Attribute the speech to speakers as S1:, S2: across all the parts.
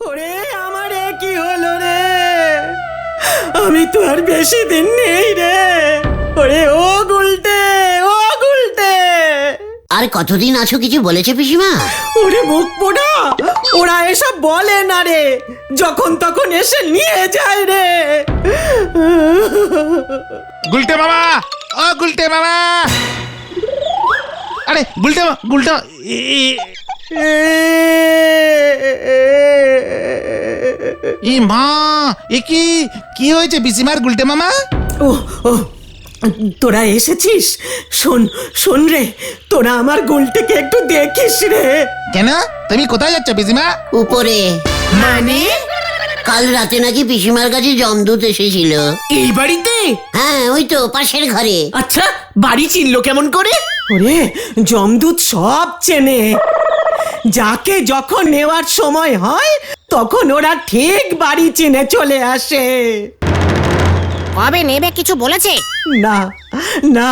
S1: ওরে আমার কি হলো রে, আমি তো আর বেশি দিন নেই রে। ওরে ও গুলটে, ও গুলটে,
S2: আর কতদিন আছো কিছু বলেছে পিসিমা?
S1: ওরে মুখ পোড়া, ওরা এসব বলে না রে, যখন তখন এসে নিয়ে যায় রে।
S3: গুলটে মামা, ও গুলটে মামা, আরে গুলটে গুলটে ই মা, এ কি হয়েছে পিসিমার গুলটে মামা?
S1: ও ও তোরা এসেছিস? শোন শোন রে, তোরা আমার গুলটেকে একটু দেখিস রে।
S3: কেন, তুমি কোথায় যাচ্ছ পিসিমা?
S2: উপরে।
S1: মানে
S2: কাল রাতে নাকি পিসিমার কাছে জমদূত এসেছিল।
S1: এই বাড়িতে?
S2: হ্যাঁ, ওই তো পাশের ঘরে।
S1: আচ্ছা, বাড়ি চিনলো কেমন করে? ওরে জমদূত সব চেনে, যাকে যখন নেওয়ার সময় হয় তখন ওরা ঠিক বাড়ি চিনে চলে আসে।
S4: কবে নেবে কিছু বলেছে?
S1: না না,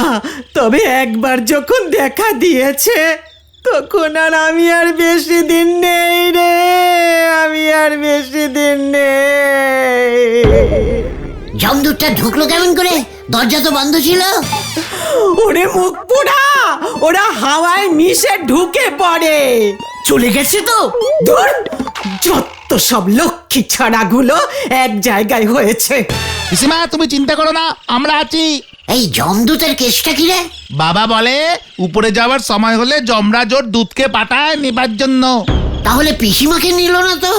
S1: তবে একবার যখন দেখা দিয়েছে তখন আর আমি আর বেশি দিন নেই রে, আমি আর বেশি দিন নেই।
S2: জমদূতটা ঢুকলো কেমন করে? দরজা তো বন্ধ ছিল।
S1: ওরে মুখ পোড়া, ওরা হাওয়ায় মিশে ঢুকে পড়ে। চলে গেছে তো? ধুর, যত সব লক্ষ্মী ছাড়াগুলো এক জায়গায় হয়েছে।
S3: পিসিমা তুমি চিন্তা করো না, আমরা আছি।
S2: এই জমদূতের কেসটা কি রে?
S3: বাবা বলে উপরে যাওয়ার সময় হলে যমরাজ ওর দুধকে পাঠায় নেবার জন্য।
S2: তাহলে পিসিমাকে নিল না তো?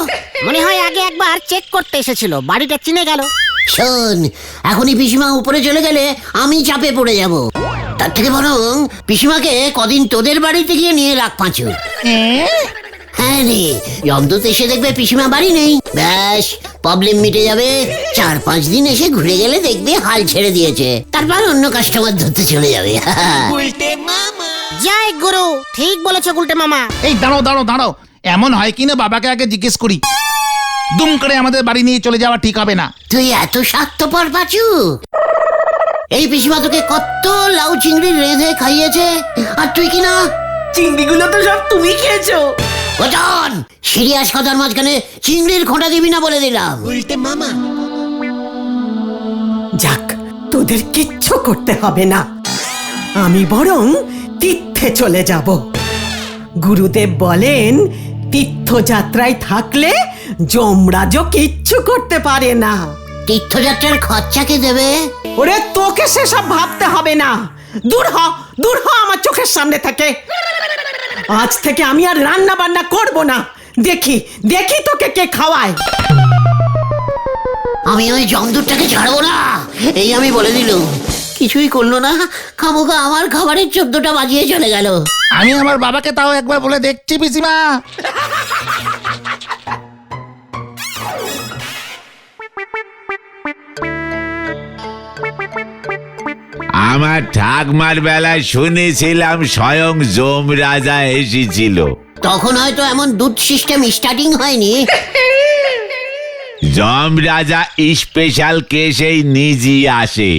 S4: মনে হয় আগে একবার চেক করতে এসেছিল, বাড়িটা চিনে গেল।
S2: শোন, এখনই পিসিমা উপরে চলে গেলে আমি চাপে পড়ে যাব। তার থেকে বরং পিসিমাকে কদিন তোদের বাড়িতে গিয়ে নিয়ে রাখ পাঁচু। হ্যাঁ রে, জমদূত এসে দেখবে পিসিমা বাড়ি নেই, ব্যাস প্রবলেম মিটে যাবে। 4-5 দিন এসে ঘুরে গেলে দেখবে হাল ছেড়ে দিয়েছে, তারপর অন্য কাস্টমার ধরতে চলে যাবে।
S4: জয় গুরু, ঠিক বলেছো গুলটে মামা।
S3: এই দাঁড়াও দাঁড়াও দাঁড়াও, এমন হয় কিনা বাবাকে আগে জিজ্ঞেস করি। দুম করে আমাদের বাড়ি নিয়ে চলে যাওয়া ঠিক হবে না।
S2: তুই এত স্বার্থপর পাচু? এই পিসিমা তোকে কত লাউ চিংড়ি রেঁধে খাইয়েছে, আর তুই কি না?
S1: চিংড়িগুলো তো সব তুমি খেয়েছো।
S2: ওজন সিরিয়াস কথার মাঝখানে চিংড়ির খোঁটা দিবি না বলে দিলাম।
S1: যাক, তোদের কিচ্ছু করতে হবে না, আমি বরং তীর্থে চলে যাব। গুরুদেব বলেন তীর্থযাত্রায় থাকলে যমরাজও কিচ্ছু করতে পারে না।
S2: তীর্থযাত্রার খরচা কে দেবে?
S1: ওরে তোকে সেসব ভাবতে হবে না, দূর হ, দূর হ আমার চোখের সামনে থেকে। আজ থেকে আমি আর রান্না বান্না করব না, দেখি দেখি তোকে কে খাওয়ায়।
S2: আমি ওই জমদূতটাকে ছাড়বো না, এই আমি বলে দিলুম। কিছুই করলো না, খামোখা আমার খাবারের 14টা বাজিয়ে চলে গেল।
S3: আমি আমার বাবাকে তাও একবার বলে দেখছি পিসিমা।
S5: আমার ঠাকমার বেলায় শুনেছিলাম স্বয়ং যমরাজা এসেছিল।
S2: তখন হয়তো এমন দুধ সিস্টেম স্টার্টিং হয়নি।
S5: যমরাজা স্পেশাল কেসেই নিজেই আসে,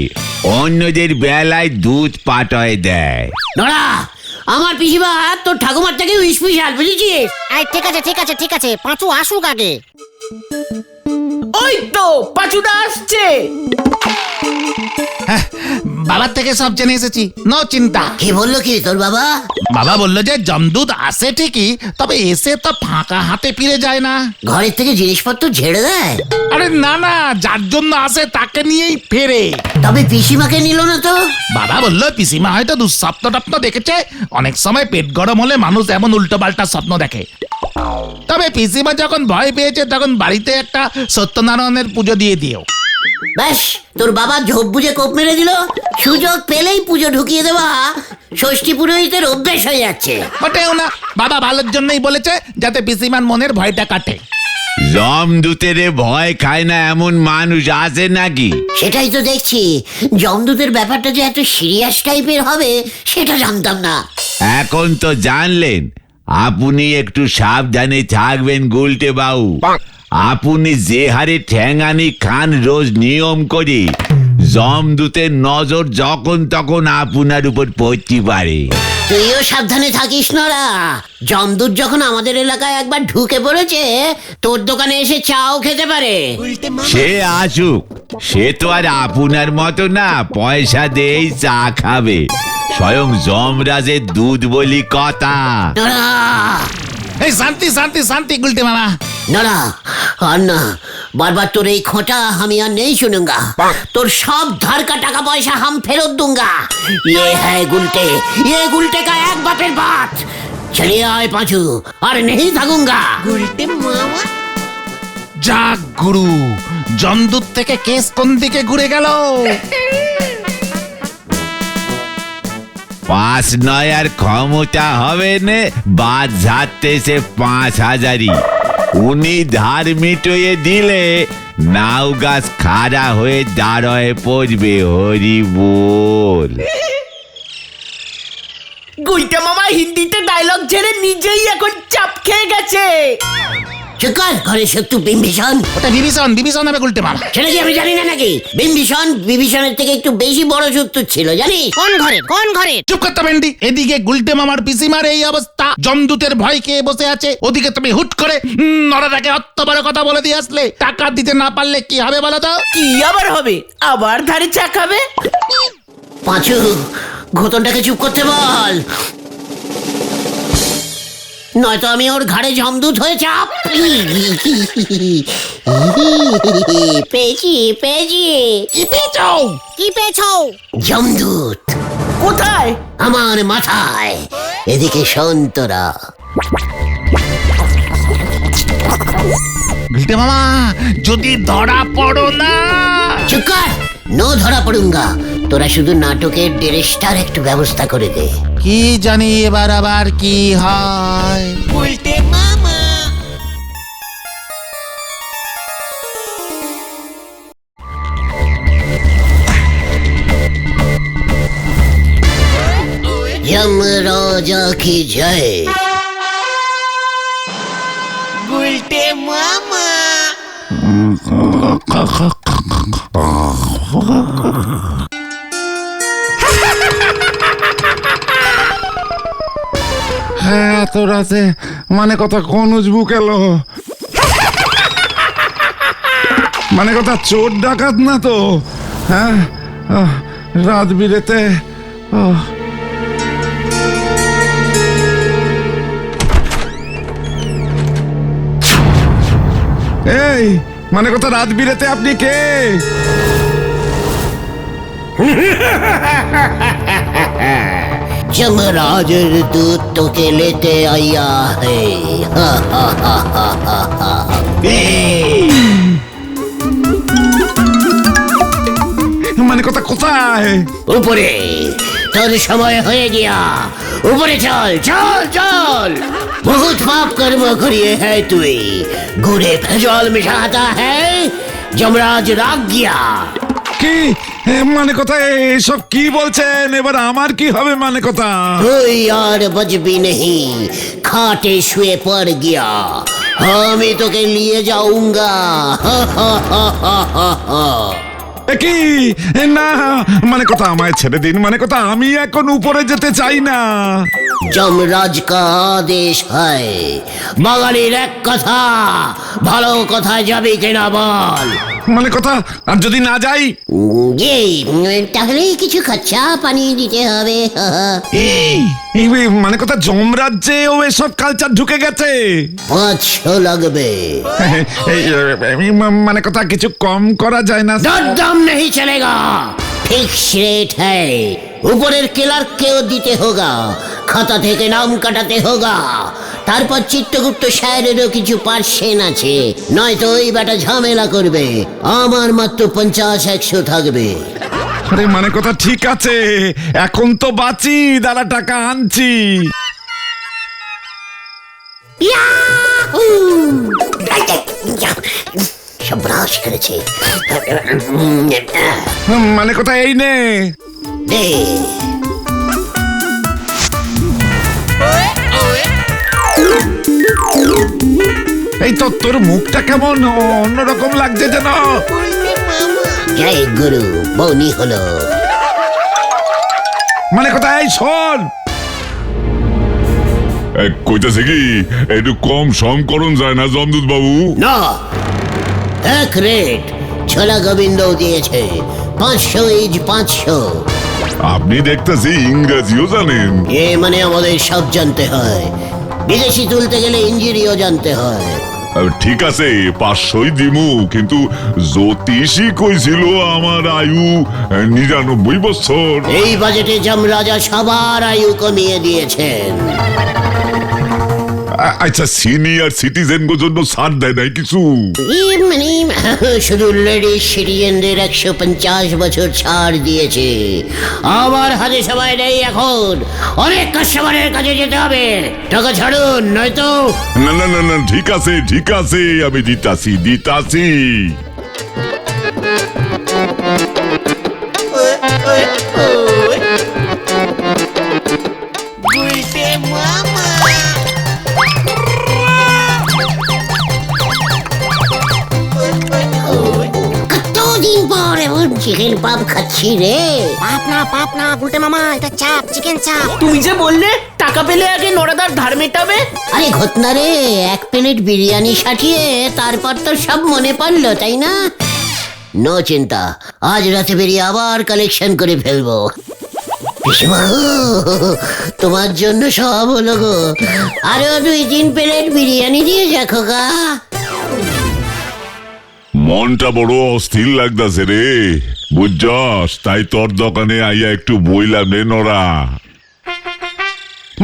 S5: অন্যদের বেলায় দুধ পাঠায় দেয়।
S2: নড়া, আমার পিসিমা তোর ঠাকুমার থেকে স্পেশাল, বুঝেছিস?
S4: এই ঠিক আছে ঠিক আছে ঠিক আছে, পাঁচু আসুক আগে।
S1: ওই তো পাচুদা আসছে।
S3: বাবার থেকে সব জেনে এসেছি, নো চিন্তা।
S2: কে বললো কি তোর বাবা?
S3: বাবা বললো যে জমদূত আসে ঠিকই, তবে এসে তো ফাঁকা হাতে ফিরে যায় না।
S2: ঘরের থেকে জিনিসপত্র ঝেড়ে দেয়?
S3: আরে না না, যার জন্য আসে তাকে নিয়েই ফেরে।
S2: তবে পিসিমাকে নিল না তো?
S3: বাবা বললো পিসিমা হয়তো দুঃস্বপ্ন টপ্ন দেখেছে, অনেক সময় পেট গরম হলে মানুষ এমন উল্টো পাল্টা স্বপ্ন দেখে। তবে পিসিমা যখন ভয় পেয়েছে তখন বাড়িতে একটা সত্যনারায়ণের পুজো দিয়ে দিও।
S2: ব্যাস, তোর বাবা ঝোপ বুঝে কোপ মেরে দিল, সুযোগ পেলেই পুজো ঢুকিয়ে দেওয়া ষষ্ঠী পুরোহিতের অভ্যেস হয়ে যাচ্ছে।
S3: ওটাও না, বাবা ভালোর জন্যই বলেছে, যাতে পিসিমার মনের ভয়টা কাটে।
S5: যমদূতের ভয় খায় না এমন মানুষ আছে নাকি?
S2: সেটাই তো দেখছি, জমদূতের ব্যাপারটা যে এত সিরিয়াস টাইপের হবে সেটা জানতাম না।
S5: এখন তো জানলেন, আপনি একটু সাবধানে থাকবেন গুলটে বাবু। আপনি যে হারে ঠ্যাঙানি খান রোজ নিয়ম করে, যমদূতের নজর যখন তখন আপনার উপর পড়তে পারে।
S2: তুইও সাবধানে থাকিস নরা। জমদূত যখন আমাদের এলাকায় একবার ঢুকে পড়েছে, তোর দোকানে এসে চাও খেতে পারে।
S5: সে আসুক, সে তো আর আপনার মতো না পয়সা দিয়েই চা খাবে। স্বয়ং যমরাজের দুধ বলি কথা।
S2: নরা,
S3: এই শান্তি শান্তি শান্তি গুলটে মামা।
S2: নরা, আর না, বারবার তোর এই খোঁটা আমি আর নেই শুনুঙ্গা। তোর সব ধার কা টাকা পয়সা হাম ফেরত दूंगा। ये है गुलटे का एक बापेर बात। चलिए आए पांचू, और नहीं भागूंगा।
S3: যাক গুরু, যমদূত থেকে কেস কোন দিকে ঘুরে গেল।
S5: 5 নয় আর ক্ষমতা হবে না, বাদ ঝাড়তেছে 5000ই। উনি ধার মিটিয়ে দিলে নাও গাছ খাড়া হয়ে দাঁড়ায় পড়বে। হরি বল।
S1: গুলটে মামা হিন্দিতে ডায়লগ ঝেড়ে নিজেই এখন চাপ খেয়ে গেছে।
S2: চুকার ঘরে শত্রু বিম্বিষণ।
S3: ওটা বিভীষণ হবে গুলটে মামা।
S2: সেটা কি আমি জানি না নাকি? বিম্বিষণের থেকে একটু বেশি বড় শত্রু ছিল জানিস?
S4: কোন ঘরে?
S3: চুপ করতে ভেন্ডি। এদিকে গুলটে মামার পিসিমার এই অবস্থা, যমদূতের ভয় খেয়ে বসে আছে। ওদিকে তুমি হুট করে নরাটাকে অত বড় কথা বলে দিয়ে আসলে। টাকা দিতে না পারলে কি হবে বলো তো?
S1: কি আবার হবে? আবার ধারে চা খাবে?
S2: পাঁচু, ঘোতনটাকে চুপ করতে বল, নয়তো আমি ওর ঘাড়ে যমদূত হয়ে চাপ। পেয়েছি।
S3: কি পেয়েছো?
S4: কি পেয়েছো?
S2: যমদূত
S1: কোথায়?
S2: আমার মাথায়। এদিকে শোন তোরা।
S3: গুলটে মামা, যদি ধরা পড়ো না।
S2: চুপ কর, নো ধরা পড়ুঙ্গা। তোরা শুধু নাটকের ড্রেসটার একটু ব্যবস্থা করে দে।
S3: কি জানি এবার আবার কি হয়।
S1: গুলটে মামা।
S2: যমরাজা কি জয়।
S1: গুলটে মামা।
S6: হ্যাঁ, এত রাতে মানে কথা কোন উজবুক এলো? মানে কথা চোর ডাকাত না তো? হ্যাঁ, রাত বিরেতে। এই মানে কথা রাত বিরেতে আপনি কে?
S2: যমরাজের দূত তোকে লেতে আইয়া হে।
S6: মানে কথা কোথায়?
S2: উপরে, তোর সময় হয়ে গিয়া। উপরে চল চল চল। বহুত পাপ कर्म करिए है তুই। गुड़े फजल मिठाता है, যমরাজ রাগ গিয়া।
S6: কি মানে কথা এসব কি বলছেন? এবার আমার কি হবে মানে কথা?
S2: তুই আর বজবি নেই, খাটে শুয়ে পড় গিয়া। আমি তোকে নিয়ে যাऊंगा।
S6: কি না মানে কথা আমায় ছেড়ে দিন। মানে কথা আমি এখন উপরে যেতে চাই না।
S2: যমরাজ কা আদেশ হয়। বাঙালির এক কথা, ভালো কথা যাবে কিনা বল।
S6: মানে কথা আর যদি না যাই?
S2: তাহলে কিছু খরচা পানি দিতে হবে।
S6: এই মানে কথা যমরাজ্যে ও এসব কালচার ঢুকে গেছে।
S2: 500 লাগবে।
S6: মানে কথা কিছু কম করা যায় না?
S2: दम नहीं चलेगा, फिक्स रेट है। ऊपरेर क्लार्कকেও দিতে होगा, খাতা থেকে নাম কাটাতে होगा। তারপর চিত্তগুপ্ত সাহেবেরও কিছু পার্সেন আছে, নয়তো ওই বেটা ঝামেলা করবে। আমার মাত্র 50-100 থাকবে।
S6: আরে মানে কথা ঠিক আছে, এখন তো বাঁচি, দাঁড়া টাকা আনছি।
S2: ইয়াহু! সর্বনাশ করেছে।
S6: মানে কথা এই নে।
S2: দে।
S6: এই তো তোর মুখটা কেমন অন্যরকম লাগছে যেন।
S2: জয় গুরু, বৌনি হলো।
S6: মানে কোথায় শোন,
S7: কইতাছে কি একটু কম সম করুন যায় না জমদূত বাবু?
S2: না, এক রেট ছোলা গোবিন্দ দিয়েছে 500 ইজ 500।
S7: আপনি দেখতেছি ইংরেজিও জানেন।
S2: এ মানে আমাদের সব জানতে হয়, বিদেশি তুলতে গেলে ইঞ্জিনিও জানতে হয়।
S7: ঠিক আছে 500ই দিমু, কিন্তু জ্যোতিষী কইছিল আমার আয়ু 99 বছর।
S2: এই বাজেটে যমরাজা সবার আয়ু কমিয়ে দিয়েছেন।
S7: আচ্ছা সিনিয়র সিটিজেন গো জন্য ছাড় দেয় নাই কিছু?
S2: মানে শুধু লেডিস সিটিজেনদের 150 বছর ছাড় দিয়েছে। আমার হাতে সময় নেই এখন, অনেক কাস্টমারের কাছে যেতে হবে। টাকা ছাড়ুন নয়তো।
S7: না না না না, ঠিক আছে আমি দিতাছি।
S2: কতদিন পর এমন চিকেন পাপ খাচ্ছি রে।
S4: পাপ না গুলটে মামা, এটা চাপ, চিকেন চাপ।
S1: তুমি যে বললে টাকা পেলে আগে নড়াদার ধার মেটাবে।
S2: আরে ঘটনা রে, 1 প্লেট বিরিয়ানি সাটিয়ে তারপর তো সব মনে পড়লো, তাই না? নো চিন্তা, আজ রাতে বেরিয়ে আবার কালেকশন করে ফেলবো। পিসিমা, তোমার জন্য সব হলো গো। আরো 2-3 প্লেট বিরিয়ানি দিয়ে যাখো গা।
S7: মনটা বড় অস্থির লাগতাছে রে, বুঝছস? তাই তোর দোকানে আইয়া একটু বইলাম রে নরা।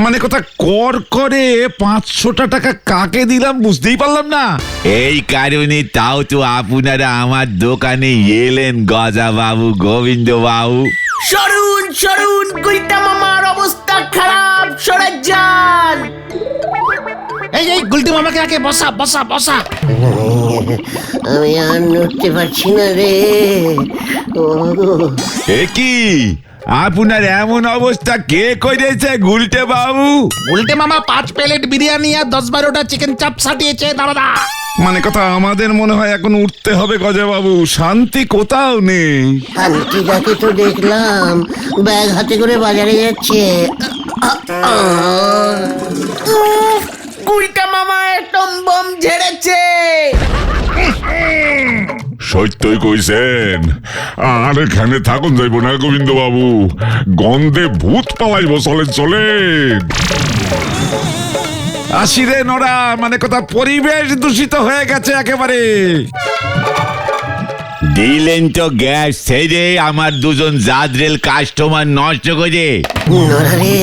S6: মানে কথা কর করে 500টা টাকা কাকে দিলাম বুঝতেই পারলাম না।
S5: এই কারণে তাও তো আপনারা আমার দোকানে এলেন গজা বাবু, গোবিন্দ বাবু।
S1: সরুন গুলটা মামার অবস্থা খারাপ, সরে যান।
S3: এই গুলটি মামাকে আগে বসা।
S2: আমি আর নড়তে পারছি না রে।
S5: এ কি আপনার এমন অবস্থা কে করেছে গুলটে বাবু?
S3: গুলটে মামা 5 প্লেট বিরিয়ানি আর 10-12টা চিকেন চাপ সাটিয়েছে দাদা।
S6: মানে কথা আমাদের মনে হয় এখন উঠতে হবে গজা বাবু, শান্তি কোথাও নেই।
S2: শান্তিটাকে তো দেখলাম ব্যাগ হাতে করে বাজারে যাচ্ছে।
S1: গুলটা মামা একদম বম ঝেড়েছে।
S7: সত্যই কইছেন, আর এখানে থাকুন যাইব না গোবিন্দ বাবু, গন্ধে ভূত পালাইব। চলেন।
S6: আসি রে নরা, মানে কথা পরিবেশ দূষিত হয়ে গেছে একেবারে।
S5: দিলেন তো গ্যাস ছেড়ে আমার দুজন জাদরেল কাস্টমার নষ্ট করে।
S2: রে,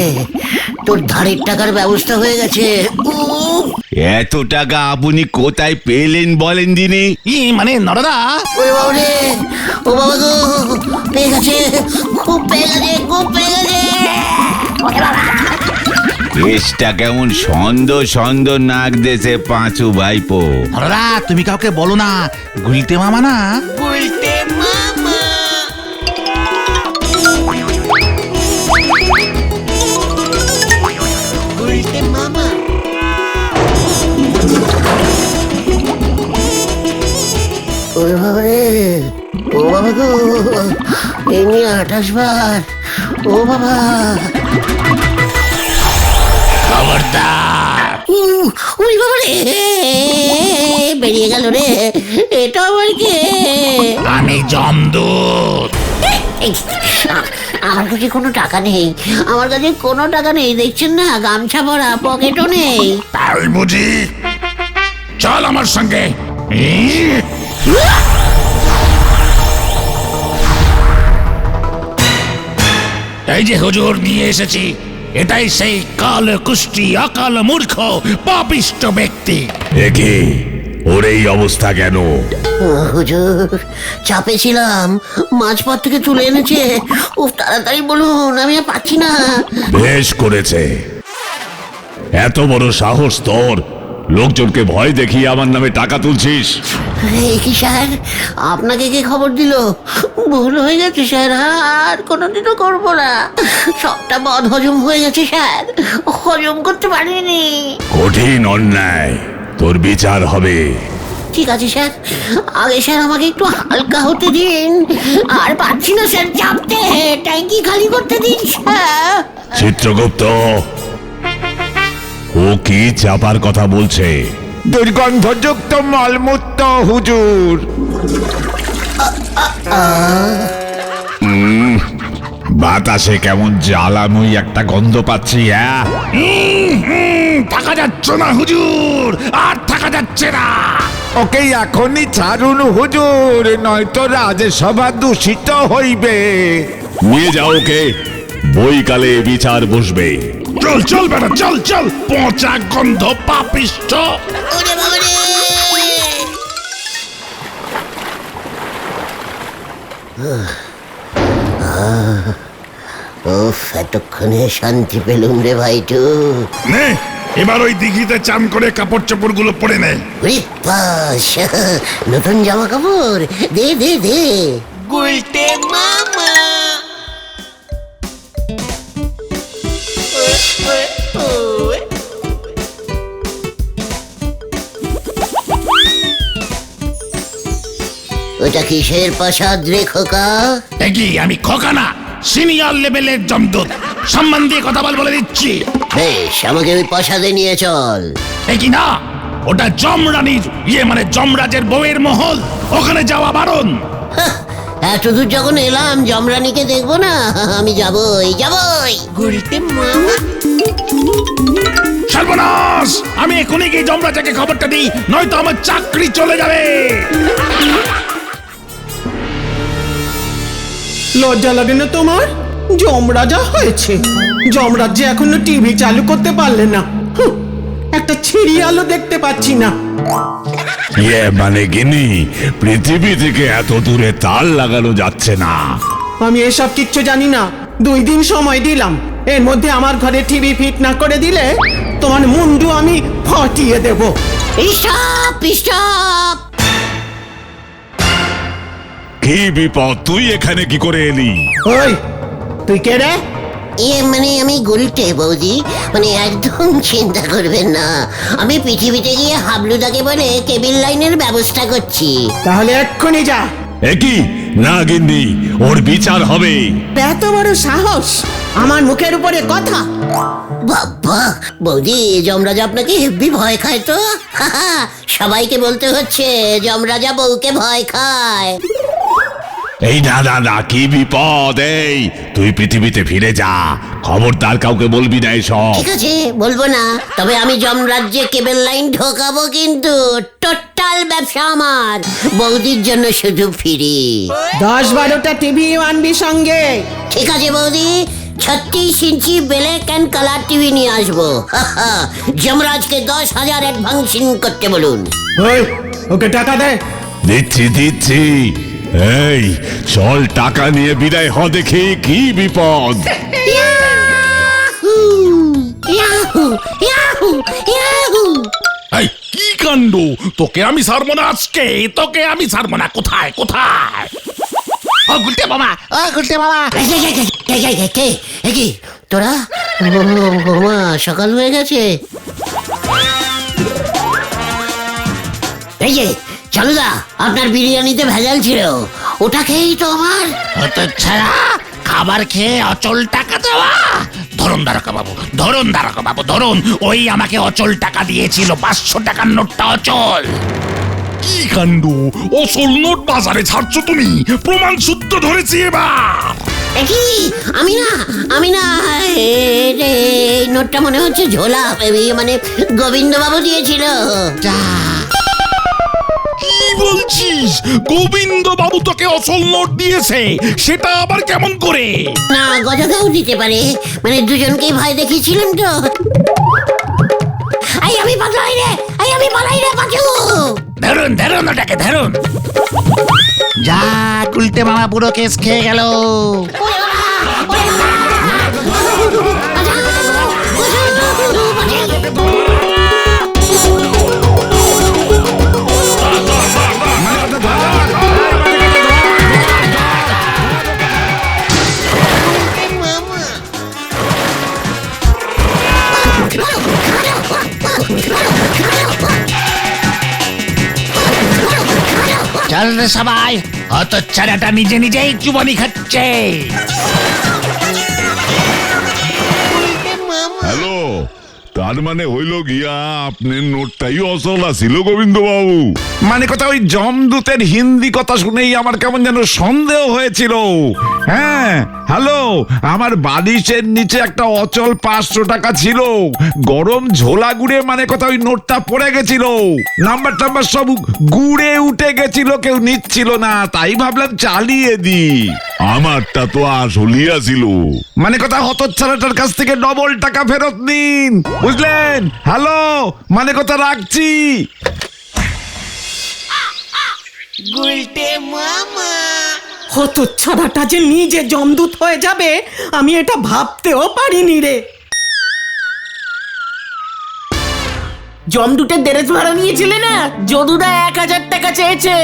S2: তোর ধারের টাকার ব্যবস্থা হয়ে গেছে।
S5: এত টাকা আপনি কোথায় পেলেন বলেন দিনি?
S3: মানে নরদা,
S2: ওরে বাবা রে, ও বাবা গো, পেয়ে গেছে, খুব পেয়ে গেছে।
S5: কেসটা কেমন সন্দ নাক দেশে পাঁচু ভাইপো।
S3: নরদা তুমি কাউকে বলো না, গুলটে মামা না।
S1: গুলটে মামা
S2: ওরে বাবা রে, ও বাবা গো, এই নিয়ে 28 বার। ও বাবা,
S3: খবরদার।
S2: ওরে বাবা রে, বেরিয়ে গেল রে। এটা আবার কে?
S3: আমি জমদূত।
S2: আমার কাছে কোনো টাকা নেই, দেখছেন না, গামছা ভরা, পকেটও নেই।
S3: তাই বুঝি? চল আমার সঙ্গে। এই যে হুজুর নিয়ে এসেছি, এটাই সেই কাল কুষ্টি অকাল মূর্খ পাপিষ্ট ব্যক্তি।
S7: একে ওর এই অবস্থা কেন?
S2: হুজুর, চাপে ছিলাম, মাঝপথ থেকে তুলে এনেছে। তাড়াতাড়ি বলুন, আমি আর পাচ্ছি না।
S7: বেশ করেছে, এত বড় সাহস তোর, লোকজনকে ভয় দেখিয়ে আমার নামে টাকা তুলছিস।
S2: কি স্যার, আপনাকে কে খবর দিল? ভুল হয়ে গেছে স্যার, আর কোনোদিনও করবো না। সবটা বদ হজম হয়ে গেছে স্যার, হজম করতে পারিনি।
S7: কঠিন অন্যায়, তোর বিচার হবে।
S2: ঠিক আছে স্যার, আগে স্যার আমাকে একটু হালকা হতে দিন। আর পারছি না স্যার চাপতে, ট্যাঙ্কি খালি করতে দিন স্যার।
S7: চিত্রগুপ্ত, ও কি চাপার কথা বলছে?
S5: দুর্গন্ধযুক্ত মলমূত্র হুজুর।
S7: বাতাসে কেমন জ্বালানোই একটা গন্ধ পাচ্ছি। হ্যাঁ, থাকা যাচ্ছে না হুজুর, আর থাকা যাচ্ছে না।
S5: ওকে এখনই ছাড়ুন হুজুর, নয়তো রাজসভা দূষিত হইবে।
S7: নিয়ে যাও ওকে, বইকালে বিচার বসবে। চল চল বেটা, চল চল, পচা গন্ধ পাপিষ্ঠ।
S2: ওরে বাবা রে! উফ, এতক্ষণে শান্তি পেলুম রে ভাইটু।
S7: নে, এবার ওই দিঘিতে চান করে কাপড় চোপড় গুলো পরে নে।
S2: ওরে বাস, নতুন জামা কাপড় দে দে দে। গুলটে মামা। ওটা কিসের প্রাসাদ রে খোকা?
S3: একই আমি খোকা না, সিনিয়র লেভেলের জমদূত, সম্মান দিয়ে কথা বলে দিচ্ছি।
S2: বেশ, আমাকে ওই প্রাসাদে নিয়ে চল।
S3: একই না, ওটা যমরানীর মানে যমরাজের বউয়ের মহল, ওখানে যাওয়া বারণ।
S2: হাহ, এত দূর যখন এলাম, যমরানীকে দেখবো না? আমি যাবই যাবই। গুলটে মামা।
S3: সর্বনাশ, আমি এখনই গিয়ে যমরাজাকে খবরটা দিই, নয়তো আমার চাকরি চলে যাবে।
S1: লজ্জা লাগে না তোমার? যমরাজা হয়েছে, যমরাজ্যে এখনো টিভি চালু করতে পারলে না। হুঁ, একটা সিরিয়ালও দেখতে পাচ্ছি না।
S7: মানে গিনি, পৃথিবী থেকে এত দূরে তার লাগানো যাচ্ছে না।
S1: আমি এসব কিচ্ছু জানি না। 2 দিন সময় দিলাম, এর মধ্যে আমার ঘরে টিভি ফিট না করে দিলে তোমার মুন্ডু আমি ফাটিয়ে দেব।
S2: Stop stop!
S7: কি বিপদ, তুই এখানে কি করে এলি?
S1: ওই, তুই কে রে?
S2: মানে আমি গুলটে বৌদি, মানে একদম চিন্তা করবেন না। আমি পৃথিবীতে গিয়ে হাবলুদাকে বলে কেবিল লাইনের ব্যবস্থা করছি।
S1: তাহলে এক্ষুনি যা।
S7: একই না গিন্নি, ওর বিচার হবে।
S1: এত বড় সাহস আমার মুখের উপরে কথা!
S2: বাবা, বৌদি, যমরাজা আপনাকে হেব্বি ভয় খায় তো? হাহা, সবাইকে বলতে হচ্ছে যমরাজা বউকে ভয় খায়।
S7: এই না না না, কি বিপদ! এই তুই পৃথিবীতে ফিরে যা, খবরদার কাউকে বলবি না এসব।
S2: ঠিক আছে, বলবো না। তবে আমি যমরাজ্যে কেবল লাইন ঢোকাবো, কিন্তু টোটাল ব্যবসা আমার। বৌদির জন্য শুধু ফিরি।
S1: 10-12টা টিভি আনবি সঙ্গে।
S2: ঠিক আছে বৌদি, 36 ইঞ্চি ব্ল্যাক অ্যান্ড কালার টিভি নিয়ে আসবো। হাহা, যমরাজকে 10,000 অ্যাডভান্সিং করতে বলুন।
S1: ওই, ওকে টাকা দে।
S7: দিচ্ছি দিচ্ছি। এই চল, টাকা নিয়ে বিদায় হ দেখি, কি বিপদ।
S2: Yahoo, Yahoo, Yahoo, Yahoo.
S3: এই কি কাণ্ড, তোকে আমি ছাড়বো না আজকে, তোকে আমি ছাড়বো না। কোথায় কোথায়? ও গুলটে মামা, ও গুলটে মামা।
S2: কে? এ কি তোরা? মা, সকাল হয়ে গেছে। এই যে চালুদা, আপনার বিরিয়ানিতে ভেজাল ছিল, ওটা খেয়েই তো আমার।
S3: তো ছাড়া খাবার খেয়ে অচল টাকা দেওয়া? ধরুন দ্বারকা বাবু, ধরুন দ্বারকা বাবু, ধরুন। ওই আমাকে অচল টাকা দিয়েছিল, 500 টাকার নোটটা অচল। কি কাণ্ড, অচল নোট বাজারে ছাড়ছো তুমি? প্রমাণ সূত্র ধরেছি এবার।
S2: কি? আমি না, এই নোটটা মনে হচ্ছে ঝোলা, মানে গোবিন্দ বাবু দিয়েছিল।
S3: কি বলছিস? গোবিন্দ বাবু তোকে অচল নোট দিয়েছে? সেটা আবার কেমন করে?
S2: না, গজাদাও দিতে পারে, মানে দুজনকেই ভয় দেখিয়েছিলেন তো। আমি পালাই রে পাচু।
S3: ধরুন ধরুন, ওটাকে ধরুন। যা, গুলটে মামা পুরো কেস খেয়ে গেল। আরে সবাই হতচ্ছাড়াটা নিজে নিজেই চুবনি খাচ্ছে।
S7: হ্যালো, তার মানে হইল গিয়া আপনার নোটটাই অচল আছিল গোবিন্দ বাবু।
S6: মানে কথা ওই জমদূতের হিন্দি কথা শুনেই আমার কেমন যেন সন্দেহ হয়েছিল। হ্যাঁ, হ্যালো, আমার বালিশের নিচে একটা অচল 500 টাকা ছিল, গরম ঝোলা গুড়ে মানে কথা ওই নোটটা পড়ে গেছিল, নাম্বার টাম্বার সব গুড়ে উঠে গেছিল, কেউ নিচ্ছিল না, তাই ভাবলাম চালিয়ে দি।
S7: আমারটা তো আসলই আছিল।
S6: মানে কথা হতচ্ছাড়াটার কাছ থেকে ডবল টাকা ফেরত নিন, বুঝলেন? হ্যালো, মানে কথা রাখছি।
S1: হতচ্ছাড়াটা যে নিজে জমদূত হয়ে যাবে আমি এটা ভাবতেও পারিনি রে।
S8: জমদুটের দেরেজ ভাড়া নিয়েছিলে না, যদুদা 1000 টাকা চেয়েছে।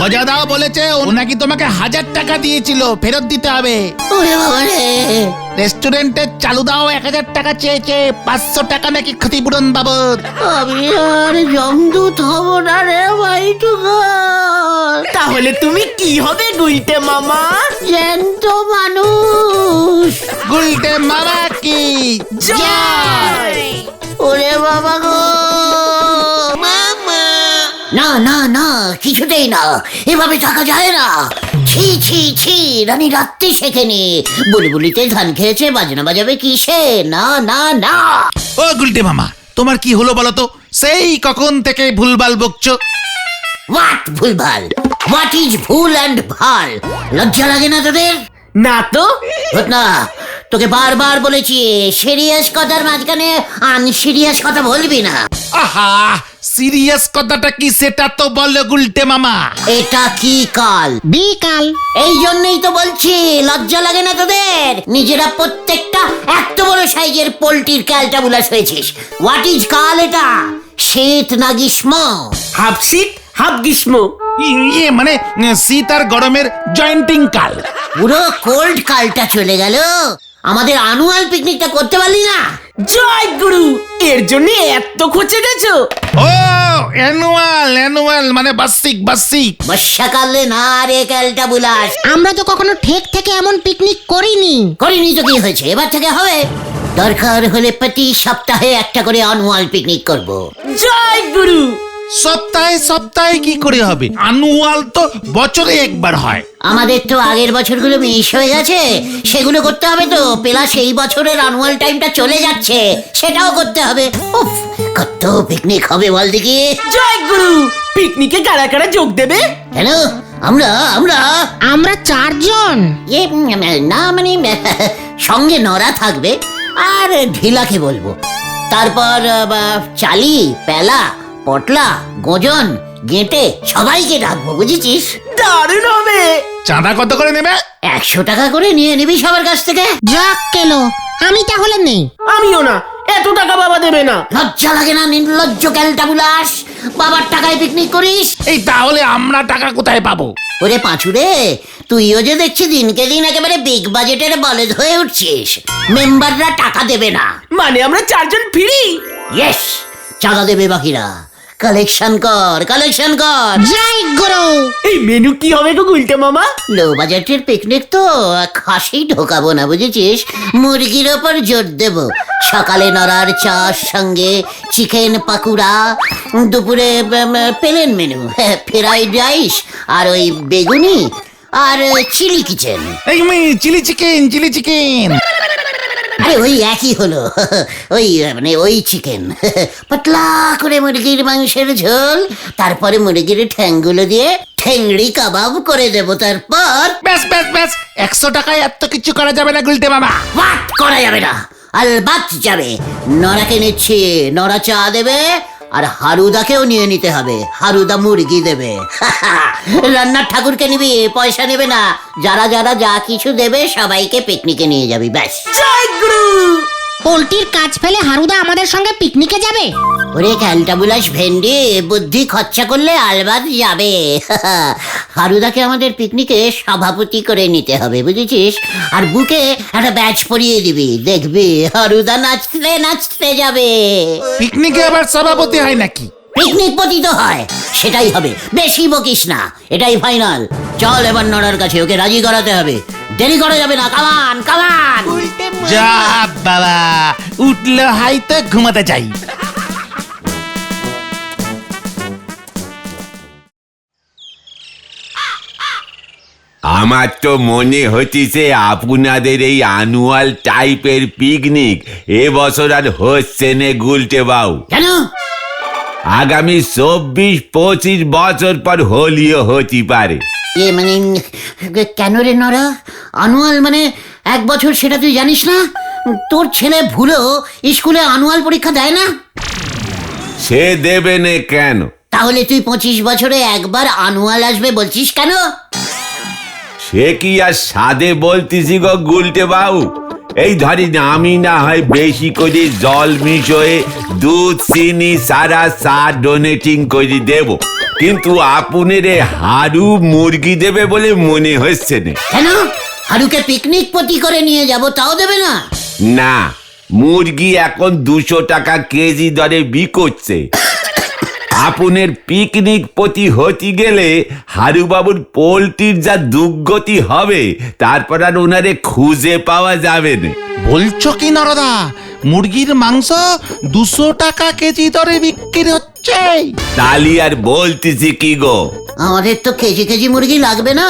S3: গজাদাও বলেছে ও নাকি তোমাকে 1000 টাকা দিয়েছিল, ফেরত দিতে হবে।
S2: ওরে বাবা রে,
S3: রেস্টুরেন্টের চালুদাও 1000 টাকা চেয়েছে, 500 টাকা নাকি ক্ষতিপূরণ বাবদ।
S2: আমি আর জমদূত হব না রে ভাইটুকু।
S8: তাহলে তুমি কি হবে গুলটে মামা?
S2: জ্যান্ত মানুষ।
S3: গুলটে মামা কি
S8: জয়!
S2: ওরে বাবা গো, মামা। না না না, কিছুতেই না, এভাবে থাকা যায় না। ছি ছি ছি, রানী রাত্রি শেখেনি, বুলবুলিতে ধান খেয়েছে, বাজনা বাজাবে কিসে? না না না।
S3: ও গুলটে মামা, তোমার কি হলো বলো তো? সেই কখন থেকে ভুলভাল বকছো।
S2: হোয়াট ভুলভাল? হোয়াট ইজ ভুল অ্যান্ড ভাল? লজ্জা লাগে না তোদের?
S8: না তো।
S2: না, তোকে বারবার বলেছি সিরিয়াস কথার মাঝখানে আনসিরিয়াস কথা বলবি না।
S3: আহা, সিরিয়াস কথাটা কি সেটা তো বলো গুলটে মামা।
S2: এটা কি কাল?
S4: বিকাল।
S2: এই জন্যই তো বলছি, লজ্জা লাগে না তোদের? নিজেরা প্রত্যেকটা এত বড় সাইজের পোল্ট্রির ক্যালটাবুলাস হয়েছিস। হোয়াট ইজ কাল এটা? শীত না গ্রীষ্ম?
S8: হাফ শীত হাফ গ্রীষ্ম।
S3: ইয়ে মানে শীত আর গরমের জয়েন্টিং কাল।
S2: পুরো কোল্ড কালটা চলে গেল, আমাদের অ্যানুয়াল পিকনিকটা করতে পারলি না।
S8: জয় গুরু, এর জন্য এত খচে গেছো?
S3: ও অ্যানুয়াল মানে বার্ষিক।
S2: বর্ষাকালে না রে ক্যালটাবুলাস।
S4: আমরা তো কখনো ঠেক থেকে এমন পিকনিক করিনি।
S2: করিনি তো কি হয়েছে, এবার থেকে হবে। দরকার হলে প্রতি সপ্তাহে একটা করে অ্যানুয়াল পিকনিক করব।
S8: জয় গুরু।
S3: সপ্তাহে কি করে হবে? অ্যানুয়াল তো বছরে একবার হয়।
S2: আমাদের তো আগের বছরগুলো মিস হয়ে গেছে, সেগুলো করতে হবে তো। পেলা সেই বছরের অ্যানুয়াল টাইমটা চলে যাচ্ছে, সেটাও করতে হবে। উফ, কত পিকনিক হবে বল দেখি।
S8: জয় গুরু, পিকনিকে কারা কারা যোগ দেবে?
S2: কেন? আমরা আমরা
S4: আমরা 4 জন।
S2: না মানে সঙ্গে নরা থাকবে আর ঢিলাকে বলবো, তারপর চালি, পেলা, পটলা, গোজন, গেঁটে সবাইকে ডাকবো, বুঝেছিস?
S8: দারুণ হবে।
S3: চাঁদা কত করে নেবে?
S2: 100 টাকা করে নিয়ে নিবি সবার কাছ থেকে।
S4: যাক কেলো, আমি তাহলে নেই।
S8: আমিও না, এত টাকা বাবা দেবে না।
S2: লজ্জা লাগে না নির্লজ্জ ক্যালটাবুলাস? বাবার টাকায় পিকনিক করিস?
S3: এই তাহলে আমরা টাকা কোথায় পাবো?
S2: ওরে পাঁচুরে, তুইও যে দেখছি দিনকে দিন একেবারে বিগ বাজেটের বলদ হয়ে উঠছিস। মেম্বাররা টাকা দেবে না
S8: মানে আমরা 4 জন ফ্রি?
S2: ইয়েস, চাঁদা দেবে বাকিরা। কালেকশন কর।
S4: জয় গুরু।
S8: এই মেনু কি হবে গো গুলটে মামা?
S2: লো বাজেটের পিকনিক তো, খাসি ঢোকাবো না, বুঝেছিস? মুরগির ওপর জোর দেব। সকালে নড়ার চার সঙ্গে চিকেন পাকুড়া, দুপুরে প্লেন মেনু, ফ্রাইড রাইস আর ওই বেগুনি আর চিলি কিচেন।
S3: এই চিলি চিকেন।
S2: আরে ওই একই হলো, ওই মানে ওই চিকেন। পাতলা করে মুরগির মাংসের ঝোল, তারপরে মুরগির ঠ্যাংগুলো দিয়ে ঠ্যাংড়ি কাবাব করে দেব। তারপর
S3: ব্যাস 100 টাকায় এত কিছু করা যাবে না গুলটে মামা।
S2: বাট করা যাবে না, আলবাত যাবে। নরাকে নিচ্ছি, নরা চা দেবে, আর হারুদাকেও নিয়ে নিতে হবে। হারুদা মুরগি দেবে। রান্নার ঠাকুরকে নিবি, পয়সা নেবে না। যারা যারা যা কিছু দেবে সবাইকে পিকনিকে নিয়ে যাবি, ব্যাস।
S8: জয় গুরু।
S4: পোল্ট্রির কাজ ফেলে হারুদা আমাদের সঙ্গে পিকনিকে যাবে?
S2: ওরে ক্যালটাবুলাস ভেন্ডি, বুদ্ধি খরচা করলে আলবাদ যাবে। হারুদাকে আমাদের পিকনিকে সভাপতি করে নিতে হবে, বুঝেছিস? আর বুকে একটা ব্যাচ পরিয়ে দিবি, দেখবি হারুদা নাচতে নাচতে যাবে।
S3: পিকনিকে আবার সভাপতি হয় নাকি?
S2: পিকনিক পতিত হয়, সেটাই হবে। বেশি বকিস না, এটাই ফাইনাল। চল এবার নড়ার কাছে, ওকে রাজি করাতে হবে, দেরি করা যাবে না। কামান কামান।
S3: যা বাবা, উঠলো হাইতে ঘুমাতে চাই।
S5: আমার তো মনে হচ্ছে আপনাদের এই অ্যানুয়াল টাইপের পিকনিক এবছর আর হচ্ছে না গুলটে বাউ।
S2: কেন?
S5: আগামী 24-25 বছর পর হোলিও হতে পারে।
S2: মানে কেন রে নরা? আনুয়াল মানে 1 বছর, সেটা তুই জানিস না? তোর ছেলে ভুলো স্কুলে আনুয়াল পরীক্ষা দেয় না?
S5: সে দেবে না কেন?
S2: তাহলে তুই 25 বছরে একবার আনুয়াল আসবে বলছিস কেন?
S5: সে কি আর সাদে বলতেছি গো গুলটে বাউ। এই ধরি না, আমি না হয় বেশি করে জল মিশিয়ে দুধ চিনি সারা চা ডোনেটিং করে দেব, কিন্তু আপনার হাড়ু মুরগি দেবে বলে মনে হচ্ছে না।
S2: কেন? হারুকে পিকনিক পতি করে নিয়ে যাব, তাও দেবে না?
S5: না, মুরগি এখন 200 টাকা কেজি দরে বিকোচ্ছে। আপনার পিকনিক পতি হতে গেলে হারুবাবুর পোলট্রির যা দুর্গতি হবে, তারপর আর ওনারে খুঁজে পাওয়া যাবে না।
S3: বলছো কি নরদা, মুরগির মাংস 200 টাকা কেজি দরে বিক্রি হচ্ছে?
S5: তালি আর বলতেছি কি গো,
S2: আমাদের তো কেজি কেজি মুরগি লাগবে না,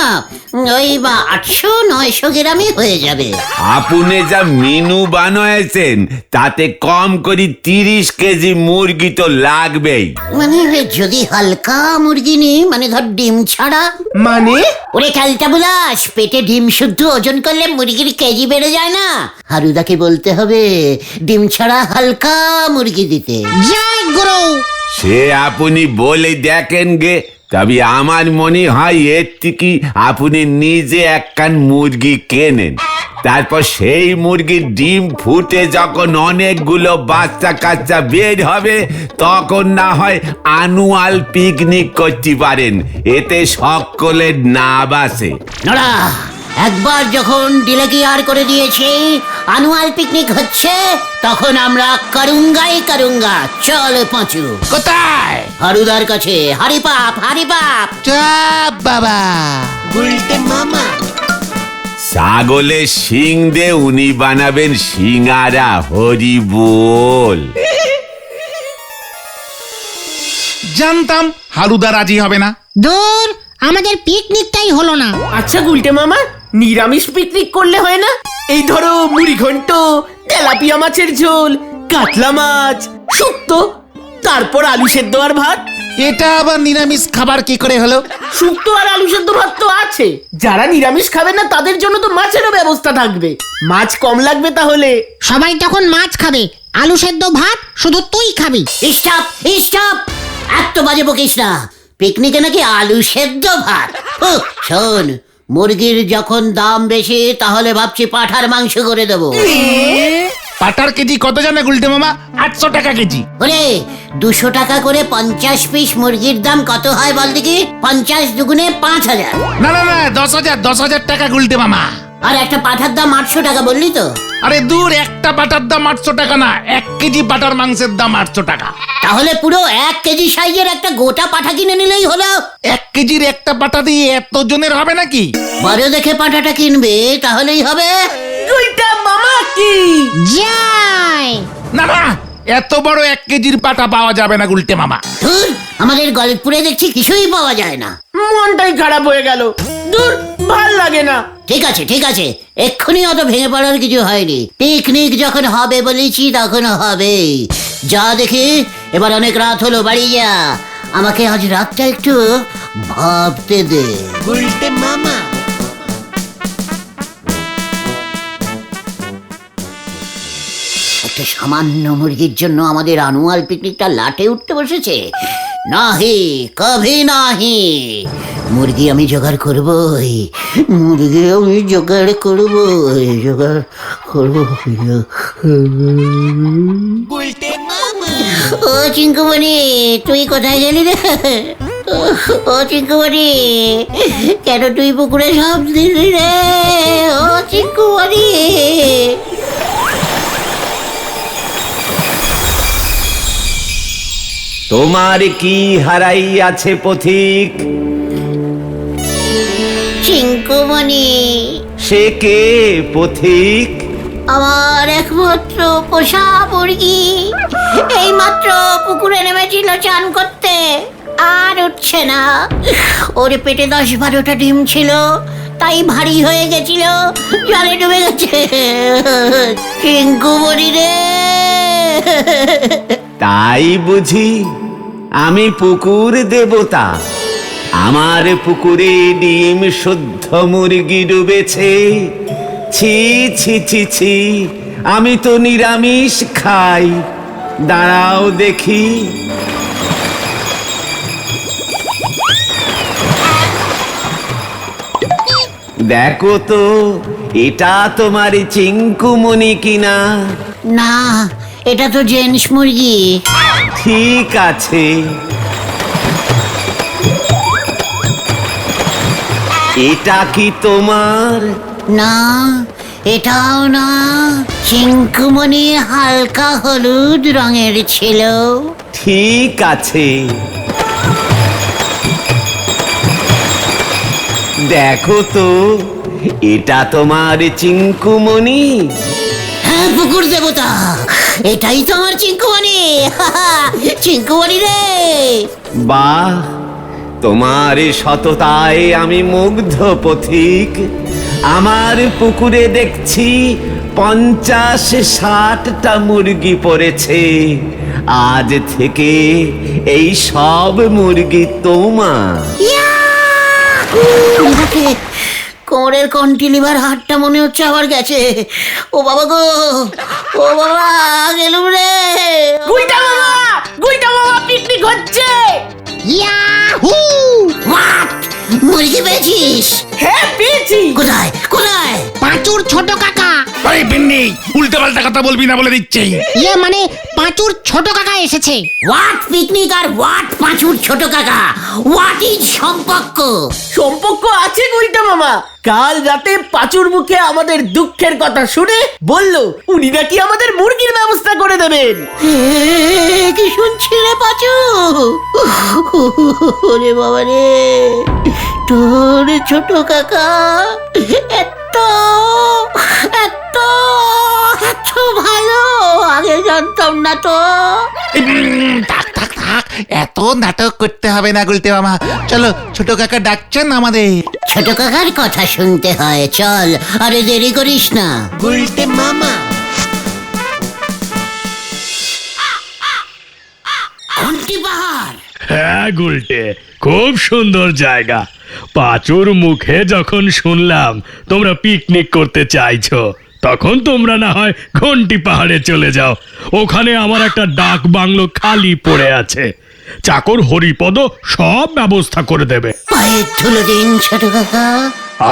S2: ওই 800-900 গ্রামই হয়ে যাবে।
S5: আপনি যা মেনু বানাইছেন তাতে কম করে 30 কেজি মুরগি তো লাগবেই।
S2: মানে যদি হালকা মুরগি নি, মানে ধর ডিম ছাড়া।
S8: মানে
S2: ওরে ক্যালটা বুলাস, পেটে ডিম শুদ্ধ ওজন করলে মুরগির কেজি বেড়ে যায় না। হারুদাকে বলতে হবে ডিম ছাড়া হালকা মুরগি দিতে।
S4: জয় গুরু।
S5: সে আপনি বলে দেখেন গে, তবে আমার মনে হয় এর থেকে আপনি নিজে এক কান মুরগি কেনেন, তারপর সেই মুরগির ডিম ফুটে যখন অনেকগুলো বাচ্চা কাচ্চা বের হবে, তখন না হয় অ্যানুয়াল পিকনিক করতে পারেন, এতে সকলের নাম আছে।
S2: নড়া, একবার যখন ডিলে ক্লিয়ার করে দিয়েছি অ্যানুয়াল পিকনিক হচ্ছে, তখন আমরা করুঙ্গাই করুঙ্গা। চল পাঁচু।
S3: কোথায়?
S2: হারুদার কাছে। হারিপাপ হারিপাপ।
S3: যা বাবা।
S5: ছাগলের শিং দিয়ে উনি বানাবেন সিঙ্গারা। হরি বল।
S3: জানতাম হারুদা রাজি হবে না।
S4: দূর, আমাদের পিকনিকটাই হলো না।
S8: আচ্ছা গুলটে মামা, নিরামিষ পিকনিক করলে হয় না? এই ধরো মুড়ি ঘন্ট, তেলাপিয়া মাছের ঝোল, কাতলা মাছ, শুক্তো, তারপর আলু সেদ্ধ আর ভাত।
S3: এটা আবার নিরামিষ খাবার কি করে হলো?
S8: শুক্তো আর আলু সেদ্ধ ভাত তো আছে, যারা নিরামিষ খাবে না তাদের জন্য তো মাছেরও ব্যবস্থা থাকবে। মাছ কম লাগবে তাহলে।
S4: সবাই তখন মাছ খাবে, আলু সেদ্ধ ভাত শুধু তুই খাবি।
S2: স্টপ স্টপ, এত বাজে বকিস না। পিকনিকে নাকি আলু সেদ্ধ ভাত? শোন, মুরগির যখন দাম বেশি, তাহলে ভাবছি পাঠার মাংস করে দেবো।
S3: পাটার কেজি কত জানে গুলটে মামা? 800 টাকা কেজি।
S2: ওরে 200 টাকা করে 50 পিস মুরগির দাম কত হয় বল দেখি? 50 দুগুণে 5000।
S3: না না না, 10,000 টাকা গুলটে মামা।
S2: আর একটা পাঠার দাম 800 টাকা বললি তো?
S3: আরে দূর, একটা পাটার দাম 800 টাকা না, 1 কেজি পাটার মাংসের দাম 800 টাকা।
S2: তাহলে পুরো 1 কেজি সাইজের একটা গোটা পাঠা কিনে নিলেই হলো।
S3: 1 কেজির একটা পাটা দিয়ে এত জনের হবে নাকি?
S2: বড় দেখে পাঠাটা কিনবে, তাহলেই হবে।
S8: গুলটা মামা কি
S4: জয়।
S3: না না, এত বড় 1 কেজির পাটা পাওয়া যাবে না গুলটে মামা।
S2: ধুর, আমাদের গলতপুরে দেখছি কিছুই পাওয়া যায় না।
S8: মনটাই খারাপ হয়ে গেল। দূর, ভাল লাগে না।
S2: ঠিক আছে ঠিক আছে, এক্ষুনি অত ভেঙে পড়ার কিছু হয়নি। পিকনিক যখন হবে বলেছি তখন হবে। যা দেখি, এবার অনেক রাত হলো, বাড়ি যা। আমাকে আজ রাতটা একটু ভাবতে দে। একটা সামান্য মুরগির জন্য আমাদের অ্যানুয়াল পিকনিকটা লাটে উঠতে বসেছে। নাহি, কভি নাহি। মুরগি আমি জোগাড় করবই, মুরগি আমি জোগাড় করবই, জোগাড় করবো। ও চিঙ্কুমণি, তুই কোথায় গেলি রে? ও চিঙ্কুমণি, কেন তুই পুকুরে সব দিলি রে? ও চিঙ্কুমণি।
S9: তোমার কি হারাইয়াছে পথিক?
S2: চিঙ্কুমণি,
S9: সে কে পথিক?
S2: আমার একমাত্র পোষা মুরগি। এইমাত্র পুকুরে নেমেছিল চান করতে, আর উঠছে না। ওর পেটে 10-12টা ডিম ছিল, তাই ভারী হয়ে গেছিল, জলে ডুবে গেছে। চিঙ্কুমণি রে।
S9: তাই বুঝি? আমি পুকুর দেবতা, আমার পুকুরে ডিম শুদ্ধ মুরগি ডুবেছে। ছি ছি ছি ছি, আমি তো নিরামিষ খাই। দাঁড়াও দেখি। দেখো তো, এটা তোমার চিঙ্কুমণি কিনা?
S2: না, এটা তো জেন্টস মুরগি।
S9: ঠিক আছে, এটা কি তোমার?
S2: না, এটাও না। চিঙ্কুমণি হালকা হলুদ রঙের ছিল।
S9: ঠিক আছে, দেখো তো, এটা তোমার চিঙ্কুমণি?
S2: হ্যাঁ পুকুর দেবতা, এটাই তো আমার চিঙ্কুমণি। চিঙ্কুমণি রে।
S9: বাহ, তোমার সততায় আমি মুগ্ধ পথিক। আমার পুকুরে দেখছি 50-60টা মুরগি পড়েছে। আজ থেকে এই সব মুরগি তোমার।
S2: কোমরের কন্টিলিভার হাটটা মনে হচ্ছে আবার গেছে। ও বাবা গো, ও বাবা, গেলুম রে।
S8: গুলটা মামা পিকনিক হচ্ছে।
S2: ইয়াহু! হোয়াট? মুরগি পেয়েছিস?
S8: হ্যাঁ পেয়েছি।
S2: কোথায় কোথায়?
S4: পাঁচুর ছোট কাকা।
S3: আরে বিন্নি, উল্টো পাল্টা কথা বলবি না বলে দিচ্ছি।
S4: ইয়ে মানে পাঁচুর ছোট কাকা এসেছে।
S2: হোয়াট পিকনিক আর হোয়াট পাঁচুর ছোট কাকা? হোয়াট ইজ সম্পর্ক?
S8: সম্পর্ক আছে গুলটা মামা। কাল রাতে পাঁচুর মুখে আমাদের দুঃখের কথা শুনে বলল উনি নাকি আমাদের মুরগির ব্যবস্থা করে দেবেন।
S2: কি শুনছি রে পাঁচু? ওরে বাবা রে, তোর ছোট কাকা এত এত এত ভালো, আগে জানতাম না তো।
S3: থাক থাক থাক, এত নাটক করতে হবে না গুলতে মামা। চলো, ছোট কাকা ডাকছেন আমাদের।
S2: ছোট কাকার কথা শুনতে হয়, চল। আরে দেরি করিস না।
S8: গুলটে মামা।
S2: ঘন্টি পাহাড়।
S10: হ্যাঁ গুলটে, খুব সুন্দর জায়গা। পাঁচুর মুখে যখন শুনলাম তোমরা পিকনিক করতে চাইছো, তখন তোমরা না হয় ঘন্টি পাহাড়ে চলে যাও। ওখানে আমার একটা ডাক বাংলো খালি পড়ে আছে। চাকর হরিপদ সব ব্যবস্থা করে দেবে।
S2: পায়ের ধুলো দিন ছোট কাকা।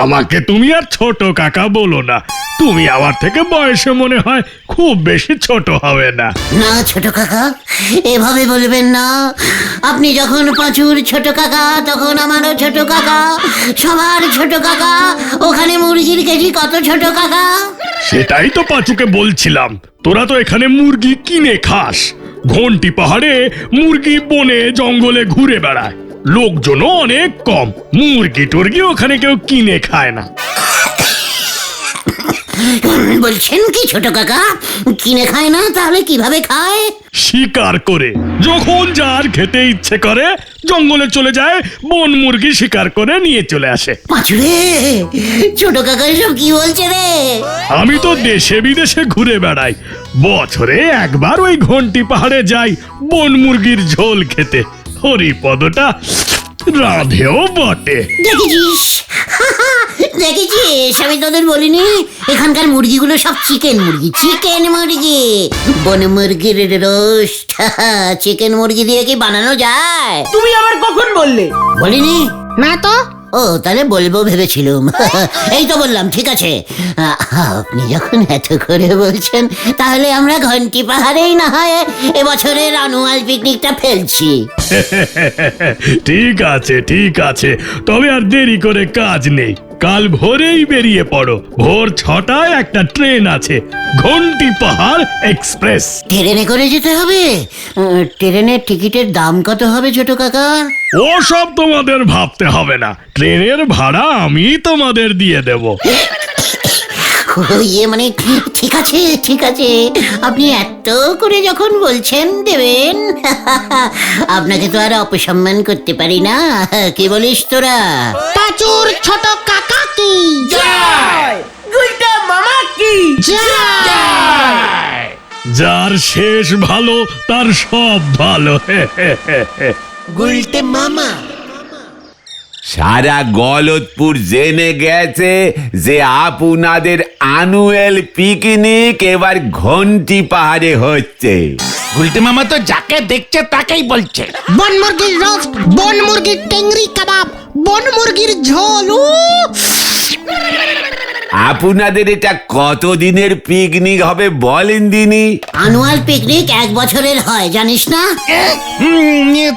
S10: আমাকে তুমি আর ছোট কাকা বলো না, তুমি আমার থেকে বয়সে মনে হয় খুব বেশি ছোট হবে না।
S2: না ছোট কাকা, এভাবে বলবেন না। আপনি যখন পাঁচুর ছোট কাকা, তখন আমারও ছোট কাকা, সবার ছোট কাকা। ওখানে মুরগির কেজি কত ছোট কাকা?
S10: সেটাই তো পাঁচুকে বলছিলাম, তোরা তো এখানে মুরগি কিনে খাস। ঘন্টি পাহাড়ে মুরগি বনে জঙ্গলে ঘুরে বেড়ায়, লোকজনও অনেক কম। মুরগি টুরগি ওখানে কেউ কিনে খায় না।
S2: বলছেন কি ছোট কাকা? কিনে খায় না? তাহলে কিভাবে খায়?
S10: শিকার করে। যখন যার খেতে ইচ্ছে করে জঙ্গলে চলে যায়, বন মুরগি শিকার করে নিয়ে চলে আসে।
S2: পাঁচুরে, ছোট কাকা এসব কি বলছে রে?
S10: আমি তো দেশে বিদেশে ঘুরে বেড়াই, বছরে একবার ওই ঘন্টি পাহাড়ে যাই বন মুরগির ঝোল খেতে। হরিপদটা রাধেও বটে।
S2: দেখেছিস দেখেছিস, আমি তোদের বলিনি এখানকার মুরগিগুলো সব চিকেন মুরগি। চিকেন মুরগি, বন মুরগির রোস্ট। চিকেন মুরগি দিয়ে কি বানানো যায়?
S8: তুমি আবার কখন বললে?
S2: বলিনি?
S4: না তো।
S2: ও, তাহলে বলবো ভেবেছিলুম। এই তো বললাম, ঠিক আছে। আপনি যখন এত করে বলছেন, তাহলে আমরা ঘন্টি পাহাড়েই না হয় এবছরের অ্যানুয়াল পিকনিকটা ফেলছি।
S10: ঠিক আছে ঠিক আছে, তবে আর দেরি করে কাজ নেই। কাল ভোরেই বেরিয়ে পড়ো। ভোর 6টায় একটা ট্রেন আছে, ঘন্টি পাহাড় এক্সপ্রেস।
S2: ট্রেনে করে যেতে হবে? ট্রেনের টিকিটের দাম কত হবে ছোট কাকা?
S10: ওসব তোমাদের ভাবতে হবে না, ট্রেনের ভাড়া আমি তোমাদের দিয়ে দেব।
S2: ইয়ে মানে ঠিক আছে ঠিক আছে, আপনি এত করে যখন বলছেন দেবেন, আপনাকে তো আর অপসম্মান করতে পারি না। কি বলিস তোরা?
S4: পাঁচুর ছোট কাকা কি
S8: জয়! গুলটে মামা কি
S10: যার শেষ ভালো তার সব ভালো।
S1: গুলটে মামা।
S5: সারা গলতপুর জেনে গেছে যে আপনাদের অ্যানুয়াল পিকনিক এবার ঘন্টি পাহাড়ে হচ্ছে।
S3: গুলটে মামা তো যাকে দেখছে তাকেই বলছে।
S4: বন মুরগির রোস্ট, বন মুরগির টেংরি কাবাব, বন মুরগির ঝোল।
S5: আপনাদের এটা কতদিনের পিকনিক হবে বলেন দিনি?
S2: অ্যানুয়াল পিকনিক 1 বছরের হয়, জানিস না?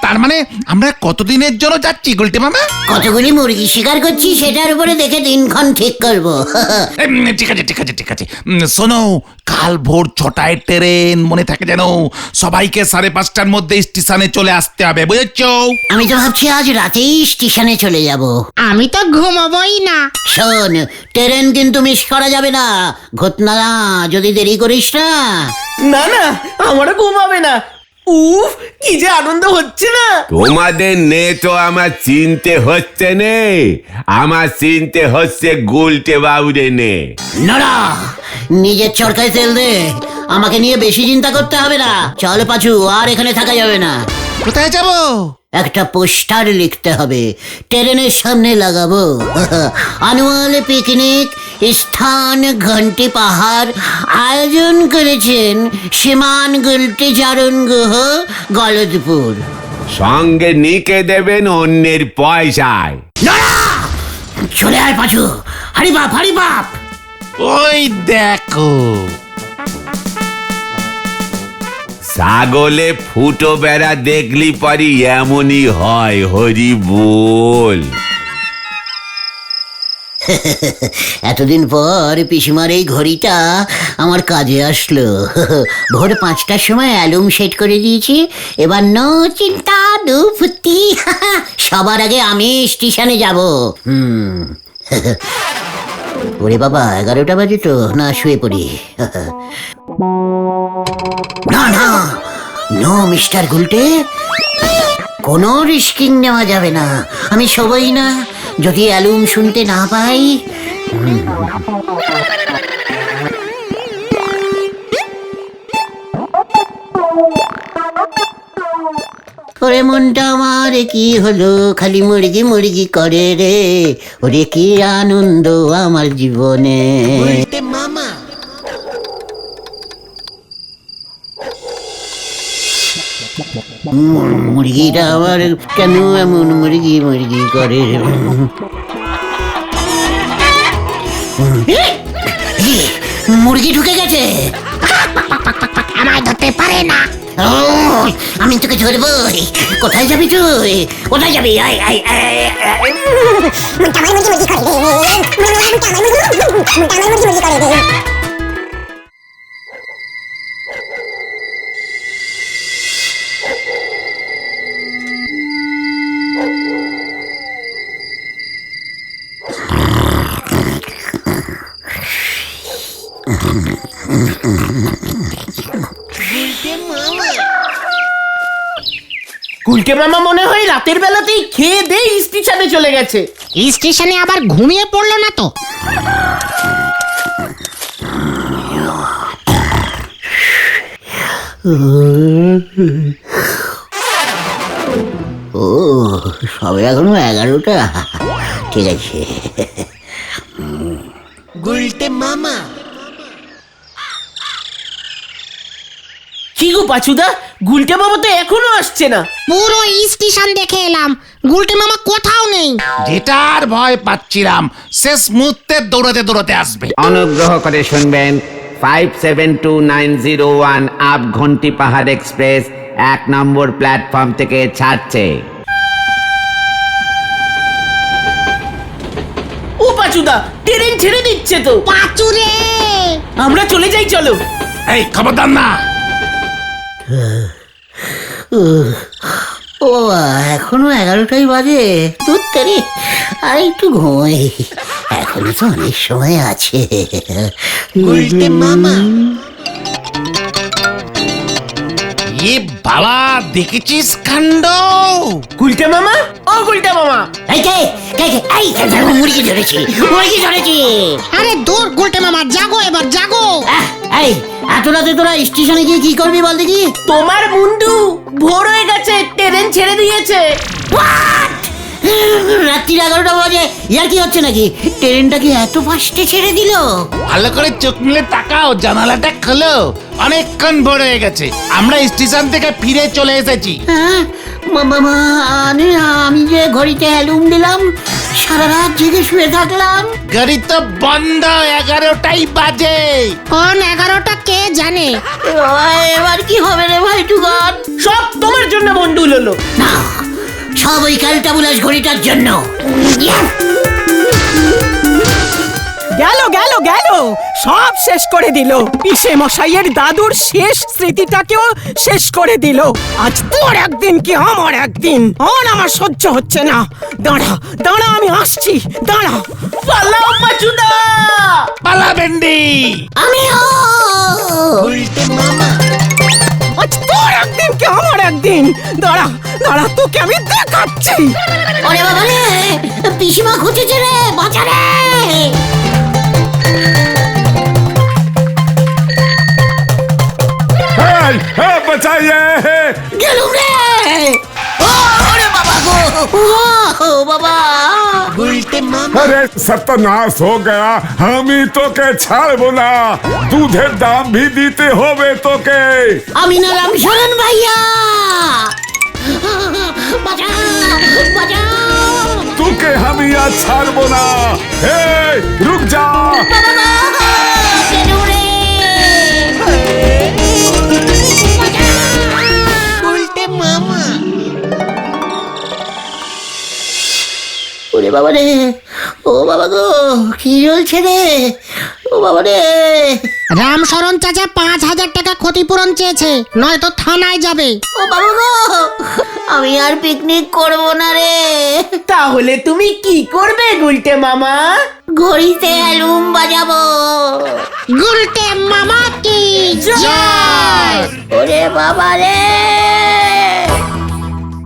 S3: তার মানে আমরা কতদিনের জন্য যাচ্ছি গুলটে মামা?
S2: কতগুলি মুরগি শিকার করছি সেটার উপরে দেখে দিনক্ষণ ঠিক করব।
S3: ঠিক আছে ঠিক আছে ঠিক আছে। শোনো, কাল ভোর 6টায় ট্রেন, মনে থাকে যেন। সবাইকে 5:30টার মধ্যে স্টেশনে চলে আসতে হবে, বুঝেছো?
S2: আমি তো ভাবছি আজ রাতেই স্টেশনে চলে যাব।
S4: আমি তো ঘুমাবই না।
S2: শোন, ট্রেন কিন্তু মিস করা যাবে না। ঘটনা যদি দেরি করিস না।
S8: না না, আমারও ঘুমাবে না। উফ, কি যে আনন্দ হচ্ছে না।
S5: তোমাদের নে তো আমার চিনতে হচ্ছে নে, আমার চিনতে হচ্ছে গুলটে বাবুরে নে।
S2: নড়া, নিজের চরকায় তেল দে। আমাকে নিয়ে বেশি চিন্তা করতে হবে না। চল পাচু, আর এখানে থাকা যাবে না।
S3: কোথায় যাব?
S2: একটা পোস্টার লিখতে হবে, ট্রেনের সামনে লাগাবো। অ্যানুয়াল পিকনিক, স্থান ঘন্টি পাহাড়, আয়োজন করেছেন শ্রীমান গুলটে চারণ গুহ, গলতপুর।
S5: সঙ্গে নিকে দেবেন অন্যের পয়সায়।
S2: নড়া! চলে আয় পাচু, হারি বাপ হারি বাপ।
S3: ওই দেখো,
S5: ছাগলে ফুটো বেড়া দেখলি পারি এমনই হয়। হরি বল।
S2: এতদিন পর পিসিমার এই ঘড়িটা আমার কাজে আসলো। ভোর 5টার সময় অ্যালুম সেট করে দিয়েছি। এবার নো চিন্তা নো ফুর্তি, সবার আগে আমি স্টেশনে যাব। ওরে বাবা, 11টা বাজে তো, না শুয়ে পড়ি। না না, নো মিস্টার গুলটে, কোনো রিস্কিং নেওয়া যাবে না। আমি শোবই না যদি অ্যালুম শুনতে না পাই। ওরে মনটা আমার কি হলো, খালি মুরগি মুরগি করে রে। ওরে কি আনন্দ আমার জীবনে।
S1: মামা।
S2: মুরগিটা আমার কেন এমন মুরগি মুরগি করে? মুরগি ঢুকে গেছে।
S4: আমায় ধরতে পারে না।
S2: আমি তোকে ধরবই। কোথায় যাবি তুই? কোথায় যাবি? আয় আয়
S8: গুলটে মামা মনে হয় রাতের বেলাতেই খেয়ে দিয়ে স্টেশনে চলে গেছে।
S4: স্টেশনে আবার ঘুমিয়ে পড়লো না তো?
S2: ও, সবে এখনো 11টা। ঠিক আছে।
S1: গুলটে মামা।
S8: কি গো পাচুদা, গুলটে মামা তো এখনো আসছে না।
S4: পুরো স্টেশন দেখে এলাম, গুলটে মামা কোথাও নেই।
S3: যেটার ভয় পাচ্ছিলাম, শেষ মুহূর্তে দৌড়াতে দৌড়াতে আসবে।
S9: অনুগ্রহ করে শুনবেন, 572901 আপ ঘন্টি পাহাড় এক্সপ্রেস 1 নম্বর প্ল্যাটফর্ম থেকে ছাড়ছে।
S8: ও পাচুদা, ট্রেন ছেড়ে দিচ্ছে তো।
S4: পাঁচু রে,
S8: আমরা চলে যাই, চলো।
S3: এই খবরদার না।
S2: ও এখনো 11টাই বাজে। দুধ আর একটু ঘুমাই, এখনো তো অনেক সময় আছে। মামা
S3: এ বাবা, দেখেছিস কাণ্ড?
S8: গুলটে মামা, ও গুলটে মামা,
S2: এই কে কে কে এই মুরগি ধরেছি, মুরগি ধরেছি।
S4: আরে দূর গুলটে মামা, জাগো এবার জাগো।
S2: এই এত রাতে তোরা স্টেশনে গিয়ে কি করবি বল দেখি?
S8: তোমার মুন্ডু ভোর হয়ে গেছে, ট্রেন ছেড়ে দিয়েছে।
S2: রাত্রি 11টা বাজে, ইয়ার কি হচ্ছে নাকি? ট্রেনটা কি এত ফাস্টে ছেড়ে দিল?
S3: ভালো করে চোখ মিলে তাকাও, জানালাটা খোলো। অনেকক্ষণ ভোর হয়ে গেছে, আমরা স্টেশন থেকে ফিরে চলে এসেছি।
S2: হ্যাঁ আমি যে ঘড়িতে অ্যালুম দিলাম, সারা রাত জেগে শুয়ে থাকলাম।
S3: গাড়ি তো বন্ধ, 11টাই বাজে।
S4: কোন 11টা কে জানে?
S2: এবার কি হবে রে ভাই টুকান?
S8: সব তোমার জন্য মন্ডুল হলো।
S2: না, সব ওই ক্যালটাবুলাস ঘড়িটার জন্য।
S1: গেল গেল গেল, সব শেষ করে দিল। পিসে মশাইয়ের দাদুর শেষ স্মৃতিটাকেও শেষ করে দিল। আজ তোর একদিন কি আমার একদিন, আর আমার সহ্য হচ্ছে না। দাঁড়া দাঁড়া, আমি আসছি, দাঁড়া।
S8: পালাও পাচুদা,
S3: পালা ভেন্ডি।
S2: আমিও
S1: আজ তোর একদিন কি আমার একদিন, দাঁড়া দাঁড়া, তোকে আমি দেখাচ্ছি।
S2: ওরে বাবা রে, পিসিমা খুঁজেছে রে, বাঁচা রে।
S7: বাঁচাইয়ে
S2: গেলুম রে। ওরে বাবা গো, ও বাবা।
S7: अरे सत्यानाश हो गया, আমি তোকে ছাড়বো না। দুধের দাম भी দিতে হবে তোকে।
S2: আমি নাম শরণ ভাইয়া, বাঁচাও বাঁচাও।
S7: তোকে আমি আর ছাড়বো না। এই রুক যা।
S2: বাবা গো, গেলুম রে। ওরে বাবা রে, ও বাবা গো, কি চলছে রে? ও বাবা রে।
S4: রামশরণ চাচা 5,000 টাকা ক্ষতিপূরণ চেয়েছে, নয়তো থানায় যাবে।
S2: ও বাবা গো, আমি আর পিকনিক করবো না রে।
S8: তাহলে তুমি কি করবে গুলটে মামা?
S2: ঘড়িতে অ্যালুম বাজাবো।
S4: গুলটে মামা কি
S2: জয়। ওরে বাবা রে।